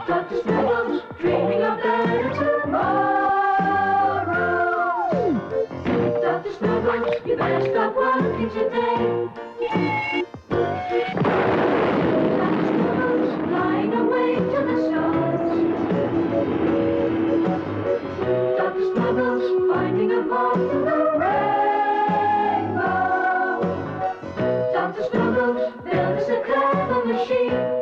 Dr. Snuggles, dreaming of better tomorrow. Dr. Snuggles, you better stop working today. Dr. Snuggles, flying away to the stars. Dr. Snuggles, finding a path to the rainbow. Dr. Snuggles, build us a clever machine.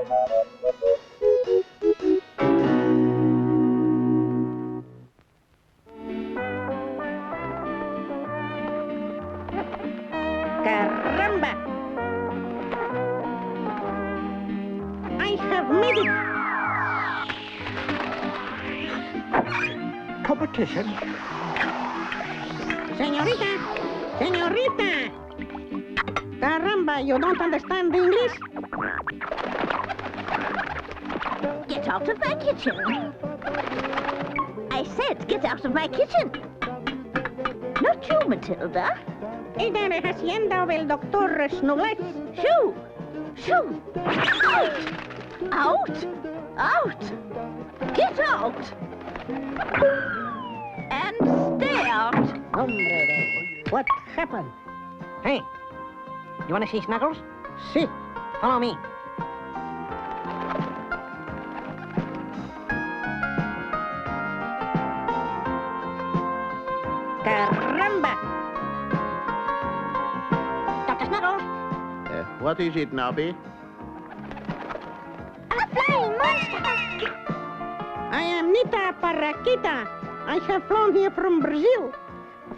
Caramba! I have made it! Competition? Señorita! Señorita! Caramba, you don't understand English? Get out of my kitchen. I said get out of my kitchen. Not you, Matilda. Ella es hacienda del doctor Snuggles. Shoo! Shoo! Out! Out! Out! Get out! And stay out! Hombre, what happened? Hey, you want to see Snuggles? Si. Follow me. Caramba! Dr. Snuggles. What is it, Nobby? A flying monster! I am Nita Paraquita. I have flown here from Brazil,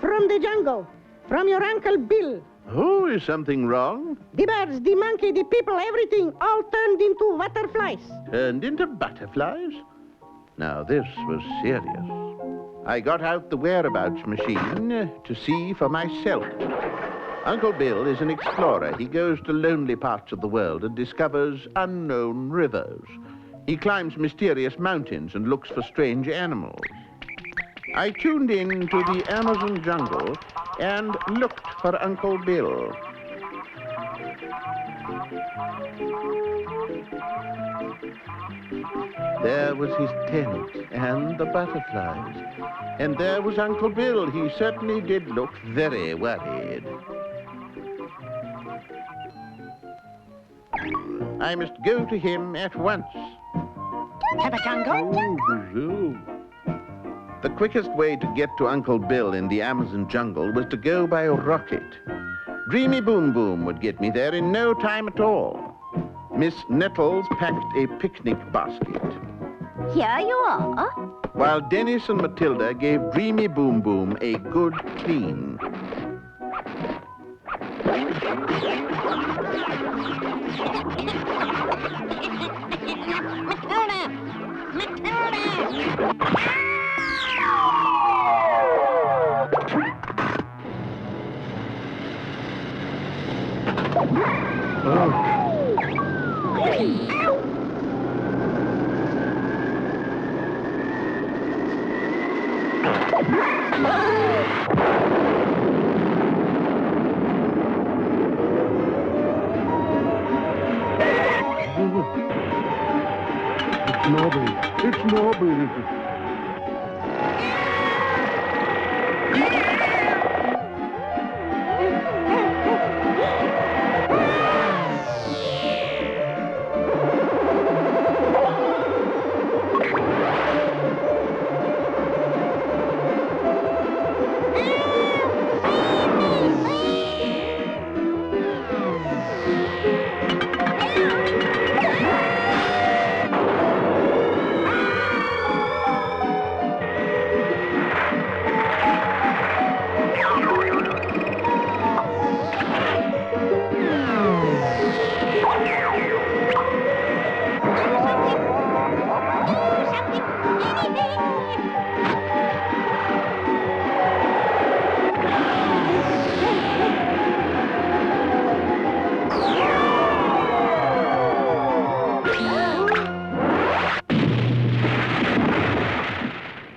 from the jungle, from your Uncle Bill. Oh, is something wrong? The birds, the monkey, the people, everything, all turned into butterflies. Turned into butterflies? Now, this was serious. I got out the whereabouts machine to see for myself. Uncle Bill is an explorer. He goes to lonely parts of the world and discovers unknown rivers. He climbs mysterious mountains and looks for strange animals. I tuned in to the Amazon jungle and looked for Uncle Bill. There was his tent and the butterflies. And there was Uncle Bill. He certainly did look very worried. I must go to him at once. To the jungle? The quickest way to get to Uncle Bill in the Amazon jungle was to go by a rocket. Dreamy Boom Boom would get me there in no time at all. Miss Nettles packed a picnic basket, Here you are. while Dennis and Matilda gave Dreamy Boom Boom a good clean. Matilda! Matilda! It's Nobby.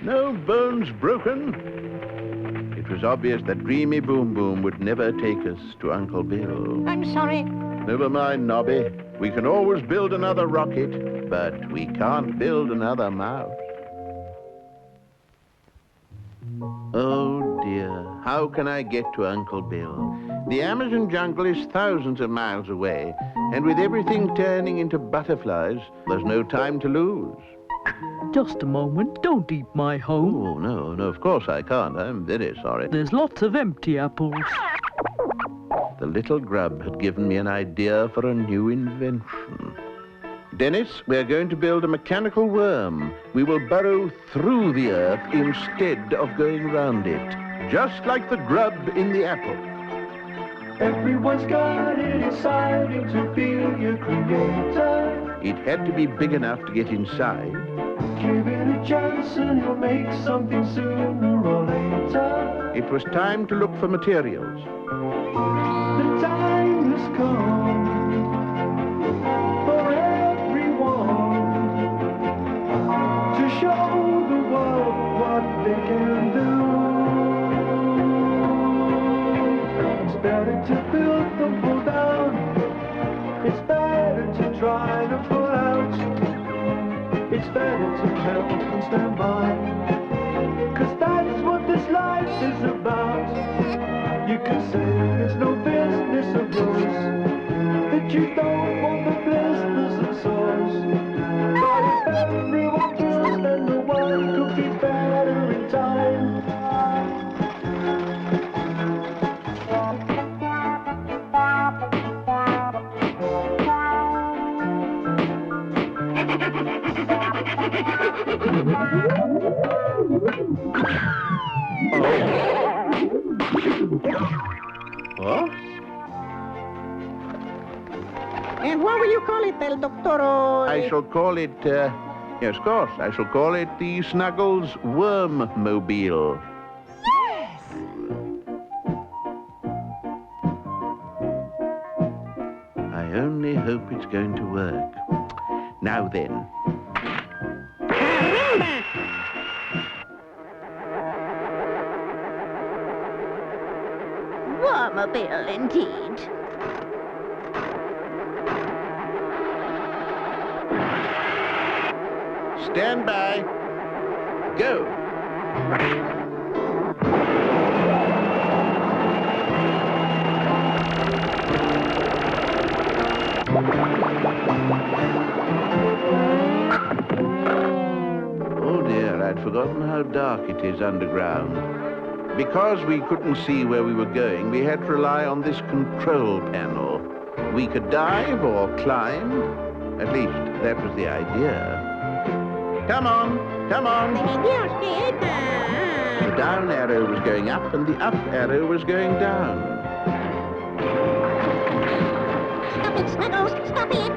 No bones broken. It was obvious that Dreamy Boom Boom would never take us to Uncle Bill. I'm sorry. Never mind, Nobby. We can always build another rocket. but we can't build another mouse. Oh dear, how can I get to Uncle Bill? The Amazon jungle is thousands of miles away, and with everything turning into butterflies, there's no time to lose. Just a moment, don't eat my home. Oh, no, of course I can't. I'm very sorry. There's lots of empty apples. The little grub had given me an idea for a new invention. Dennis, we're going to build a mechanical worm. We will burrow through the earth instead of going round it, just like the grub in the apple. Everyone's got it inside him to be a creator. It had to be big enough to get inside. Give it a chance and you'll make something sooner or later. It was time to look for materials. The time has come for everyone to show the world what they can do. It's better to build than pull down. It's better to try than pull out. It's better to help and stand by, 'cause that's what this life is about. You can say it's no business of yours, that you don't want the blisters and sores. But if everyone feels, then the world could be better in time. What? And what will you call it, El Doctoro? I shall call it, yes, of course, I shall call it the Snuggles Wormmobile. Yes! I only hope it's going to work. Now then. Caramba! Wormobile, indeed. Stand by. Go. Oh dear, I'd forgotten how dark it is underground. Because we couldn't see where we were going, we had to rely on this control panel. We could dive or climb. At least, that was the idea. Come on, come on. Dios, quieta. The down arrow was going up and the up arrow was going down. Stop it, Snuggles! Stop it!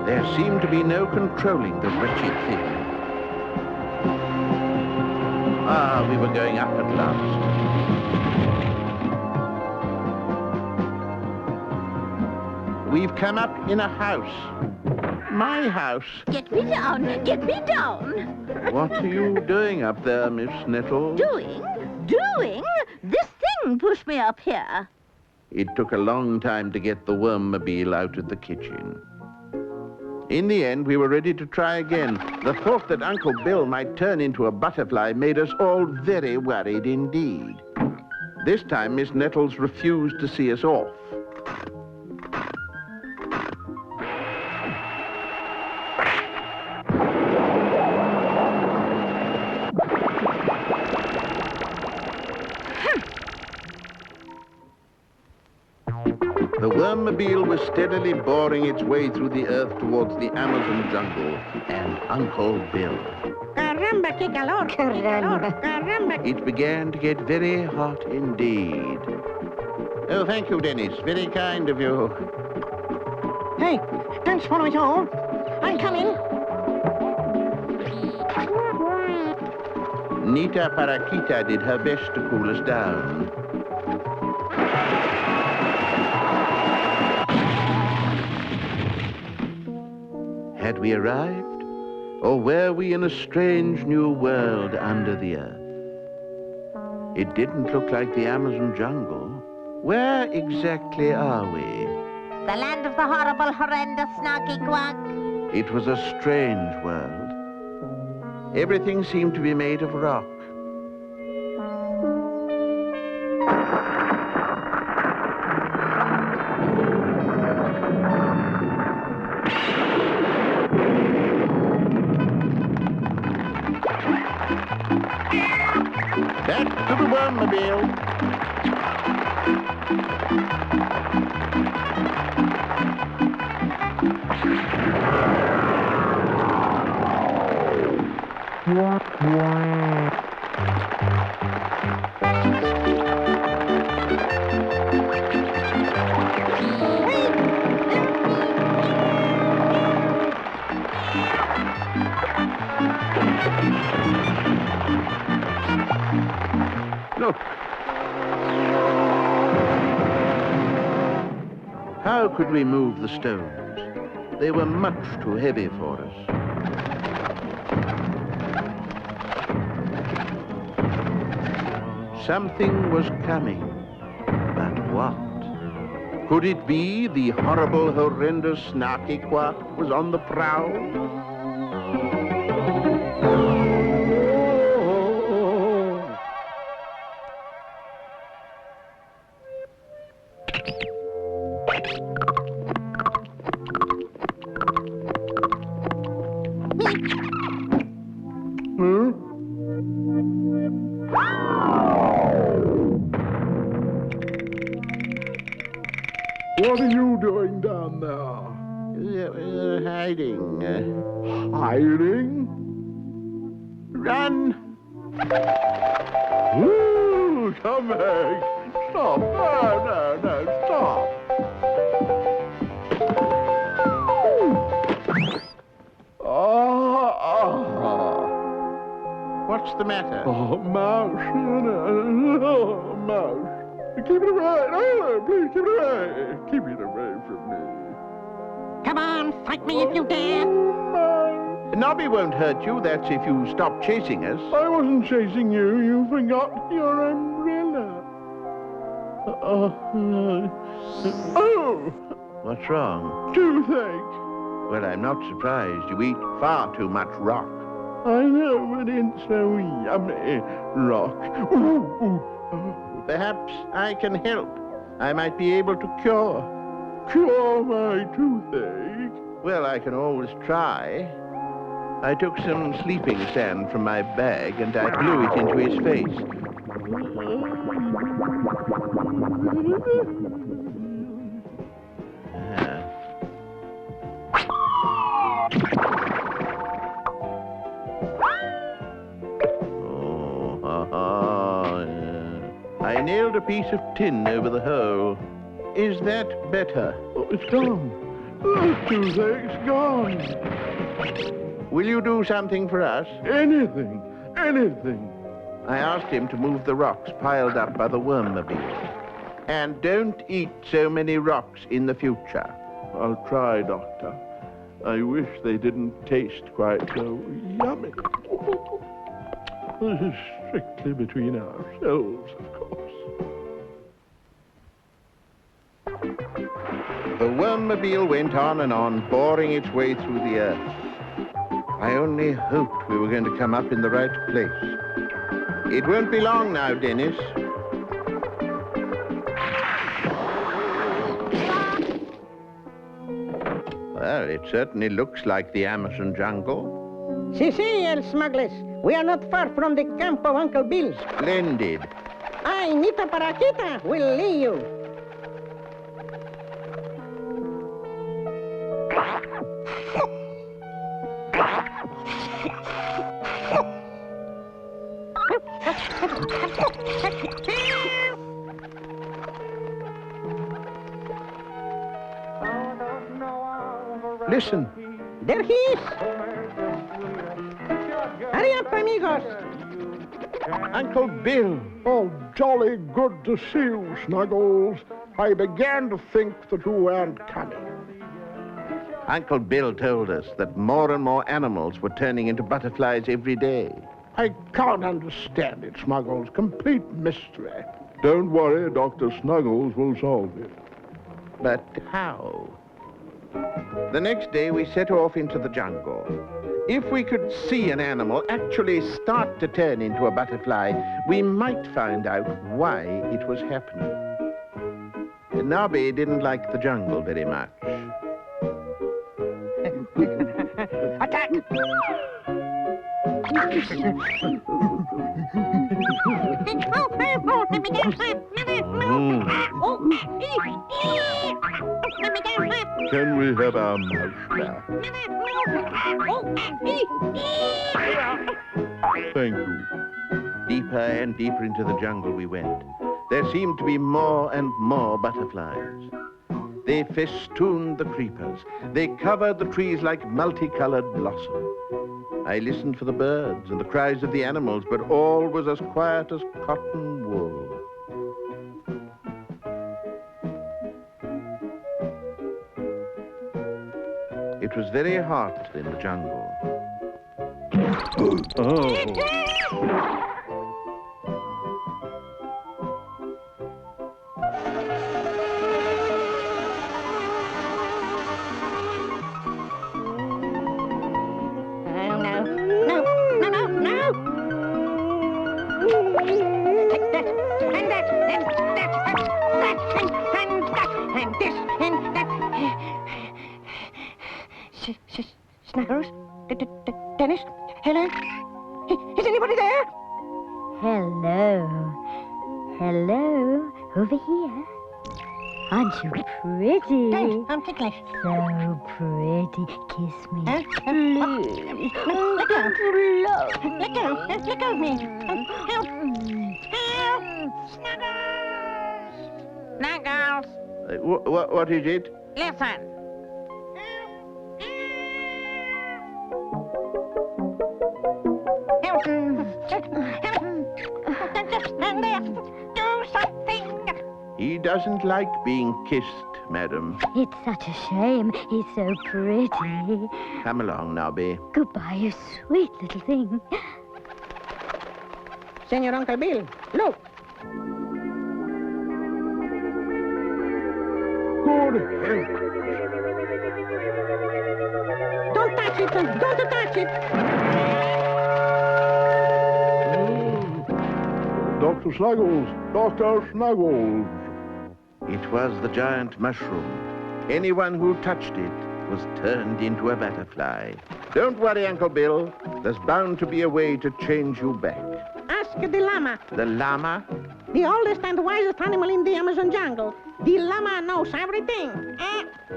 There seemed to be no controlling the wretched thing. Ah, we were going up at last. We've come up in a house. My house. Get me down! Get me down! What are you doing up there, Miss Nettles? Doing? This thing pushed me up here. It took a long time to get the wormmobile out of the kitchen. In the end, we were ready to try again. The thought that Uncle Bill might turn into a butterfly made us all very worried indeed. This time, Miss Nettles refused to see us off. The wormmobile was steadily boring its way through the earth towards the Amazon jungle and Uncle Bill. Caramba, qué calor. Qué calor. Caramba. It began to get very hot indeed. Oh, thank you, Dennis. Very kind of you. Hey, don't swallow it all. I'm coming. Nita Paraquita did her best to cool us down. Had we arrived? Or were we in a strange new world under the earth? It didn't look like the Amazon jungle. Where exactly are we? The land of the horrible, horrendous Snarky Quack. It was a strange world. Everything seemed to be made of rock. Back to the Wormmobile. Look. How could we move the stones? They were much too heavy for us. Something was coming. But what? Could it be the horrible, horrendous Snarky Quack was on the prowl? What are you doing down there? Hiding. Hiding? Run! Ooh, come back. Stop. No, stop. What's the matter? Oh, mouse. Oh, mouse. Keep it away. No, please keep it away. Keep it away from me. Come on, fight me if you dare. Nobby won't hurt you. That's if you stop chasing us. I wasn't chasing you. You forgot your umbrella. Oh, What's wrong? toothache. Well, I'm not surprised. You eat far too much rock. I know, but it's so yummy. Rock. Ooh. Perhaps I can help. I might be able to cure. Cure my toothache. Well, I can always try. I took some sleeping sand from my bag and I blew it into his face. I nailed a piece of tin over the hole. Is that better? Oh, it's gone. The toothache's gone. Will you do something for us? Anything. I asked him to move the rocks piled up by the Wormmobile. And don't eat so many rocks in the future. I'll try, Doctor. I wish they didn't taste quite so yummy. This is strictly between ourselves, of course. The Wormmobile went on and on, boring its way through the earth. I only hoped we were going to come up in the right place. It won't be long now, Dennis. Well, it certainly looks like the Amazon jungle. Si, El Smugglers. We are not far from the camp of Uncle Bill. Splendid. I, Nita Paraquita, will lead you. Listen. There he is. Hurry up, amigos. Uncle Bill. Oh, jolly good to see you, Snuggles. I began to think that you weren't coming. Uncle Bill told us that more and more animals were turning into butterflies every day. I can't understand it, Snuggles. Complete mystery. Don't worry, Dr. Snuggles will solve it. But how? The next day we set off into the jungle. If we could see an animal actually start to turn into a butterfly, we might find out why it was happening. Nobby didn't like the jungle very much. Attack! Can we have our mouse back? Thank you. Deeper and deeper into the jungle we went. There seemed to be more and more butterflies. They festooned the creepers. They covered the trees like multicolored blossom. I listened for the birds and the cries of the animals, but all was as quiet as cotton wool. It was very hot in the jungle. Oh. Snuggles? Dennis? Helen? Is anybody there? Hello. Hello. Over here. Aren't you pretty? Don't. I'm ticklish. So pretty. Kiss me. Please. Let go. Let go. Let go of me. Help. Help. Snuggles. Snuggles. What is it? Listen. Just stand there. Do something. He doesn't like being kissed, madam. It's such a shame. He's so pretty. Come along, Nobby. Goodbye, you sweet little thing. Senor Uncle Bill, look. Good heavens. Don't touch it. Don't touch it. Dr. Snuggles. Dr. Snuggles. It was the giant mushroom. Anyone who touched it was turned into a butterfly. Don't worry, Uncle Bill. There's bound to be a way to change you back. Ask the llama, The llama? the oldest and wisest animal in the Amazon jungle. The llama knows everything.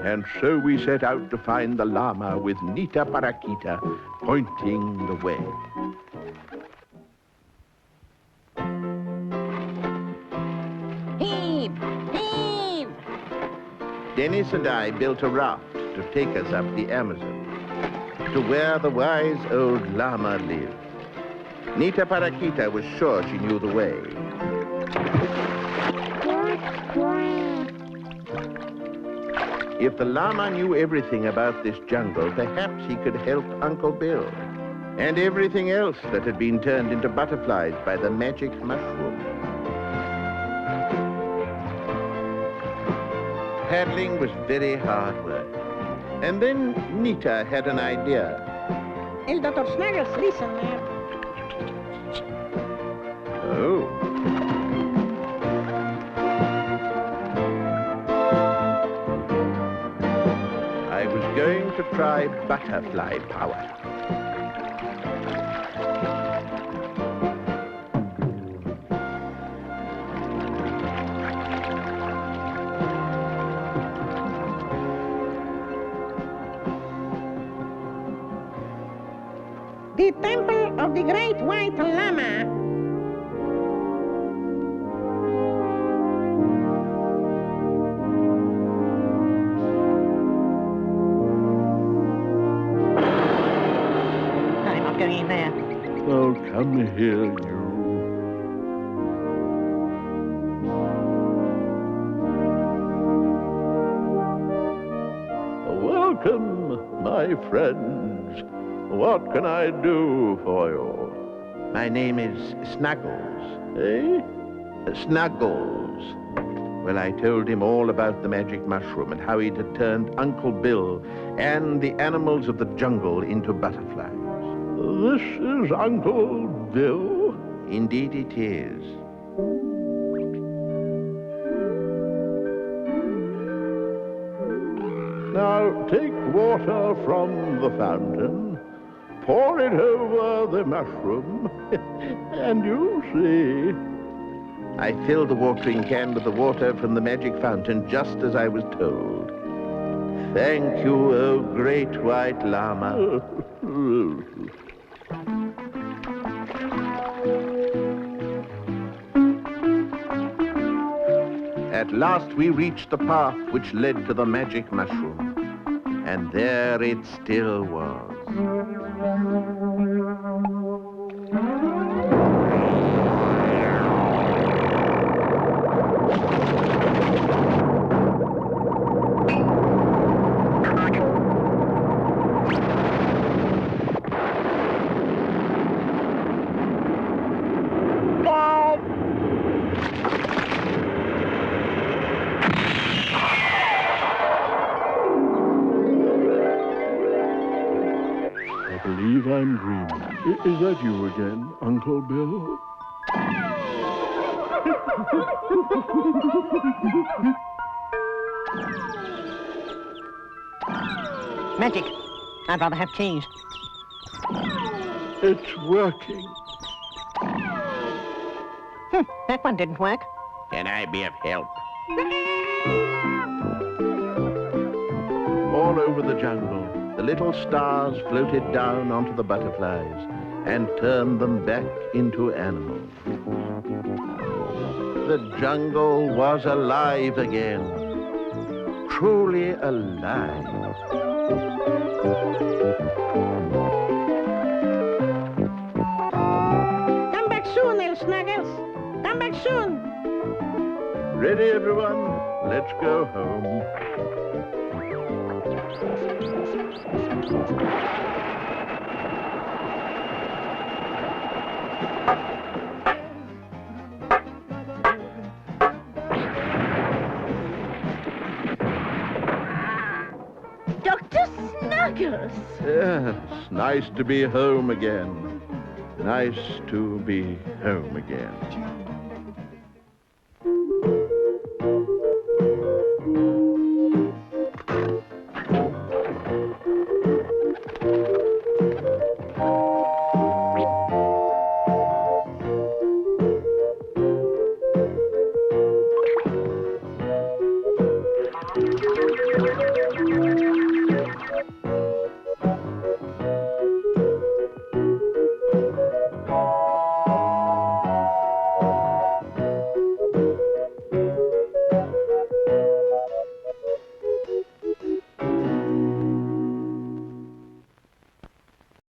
And so we set out to find the llama with Nita Paraquita pointing the way. Heave. Heave. Dennis and I built a raft to take us up the Amazon, to where the wise old llama lived. Nita Paraquita was sure she knew the way. If the llama knew everything about this jungle, perhaps he could help Uncle Bill and everything else that had been turned into butterflies by the magic mushroom. Paddling was very hard work. And then Nita had an idea. El Dr. Snuggles, listen. Oh. I was going to try butterfly power. The Temple of the Great White Llama. I'm not going in there. Oh, come here, you. Welcome, my friends. What can I do for you? My name is Snuggles. Eh? Snuggles. Well, I told him all about the magic mushroom and how it had turned Uncle Bill and the animals of the jungle into butterflies. This is Uncle Bill? Indeed it is. Now, take water from the fountain, pour it over the mushroom, and you'll see. I filled the watering can with the water from the magic fountain just as I was told. Thank you, O great white llama. At last we reached the path which led to the magic mushroom. And there it still was. I believe I'm dreaming. Is that you again, Uncle Bill? Magic. I'd rather have cheese. It's working. That one didn't work. Can I be of help? All over the jungle, the little stars floated down onto the butterflies and turned them back into animals. The jungle was alive again. Truly alive. Come back soon, El Snuggles. Come back soon. Ready, everyone? Let's go home. Dr. Snuggles! Yes, nice to be home again. Nice to be home again.